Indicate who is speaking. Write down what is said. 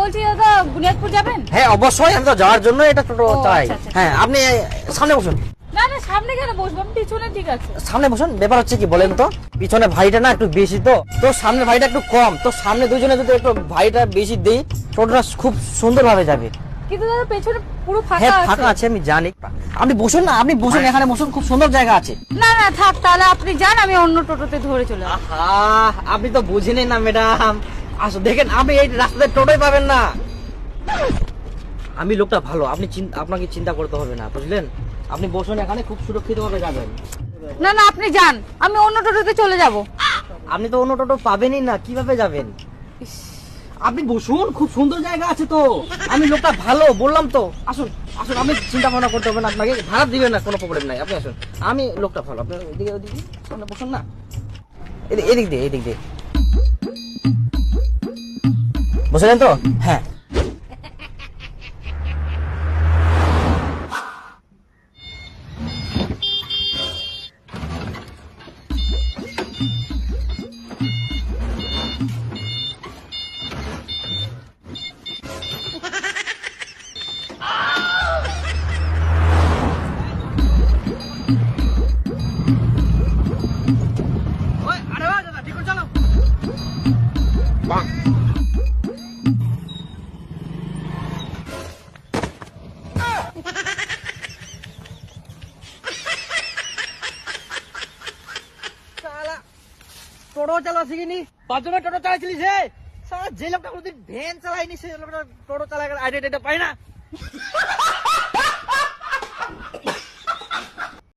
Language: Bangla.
Speaker 1: বলছি দাদা বুনিয়াদপুর যাবেন?
Speaker 2: হ্যাঁ অবশ্যই, আমি তো যাওয়ার জন্য এটা টোটো চাই। হ্যাঁ আপনি সামনে বসুন।
Speaker 1: না না সামনে কেন বসবো, আমি পিছনে ঠিক আছে।
Speaker 2: সামনে বসুন। ব্যাপার হচ্ছে কি বলেন তো, পিছনে ভাইটা না একটু বেশি, তো সামনে ভাইটা একটু কম, তো সামনে দুজনে যদি একটু ভাইটা বেশি দেই টোটোটা খুব সুন্দর ভাবে যাবে।
Speaker 1: কিন্তু দাদা পেছনে পুরো
Speaker 2: হ্যাঁ
Speaker 1: ফাঁকা
Speaker 2: ফাঁকা
Speaker 1: আছে।
Speaker 2: আছে, আমি জানি। আপনি বসুন না, আপনি বসুন, এখানে বসুন, খুব সুন্দর জায়গা আছে।
Speaker 1: না না থাক, তাহলে আপনি যান, আমি অন্য টোটোতে ধরে চলে আসবো।
Speaker 2: আহা, আপনি তো বুঝেনই না ম্যাডাম। আসো দেখেন, আপনি এই রাস্তাতে টোটোই পাবেন না। আমি লোকটা ভালো, আপনাকে চিন্তা করতে হবে না, বুঝলেন? আপনি বসুন এখানে, খুব সুরক্ষিত ভাবে যাবেন।
Speaker 1: না না আপনি যান, আমি অন্য টোটোতে চলে যাব।
Speaker 2: আপনি তো অন্য টোটো পাবেনই না, কিভাবে যাবেন? আপনি বসুন, খুব সুন্দর জায়গা আছে তো। আমি লোকটা ভালো, বললাম তো। আসুন আসুন, আপনি চিন্তা ভাবনা করতে হবে না, আপনাকে ভাড়া দিবেন না, কোনো প্রবলেম নাই। আপনি আসুন, আমি লোকটা ভালো। আপনি ওইদিকে সামনে বসুন না, এদিক দিয়ে বুঝলেন তো? হ্যাঁ টোটো চালা শিখিনি, বাথরুমে টোটো চালাইছিলিস হে? সারা যে লোকটা কোনোদিন ভ্যান চালায়নি, সে লোকটা টোটো চালায় আইডিয়া পাই না।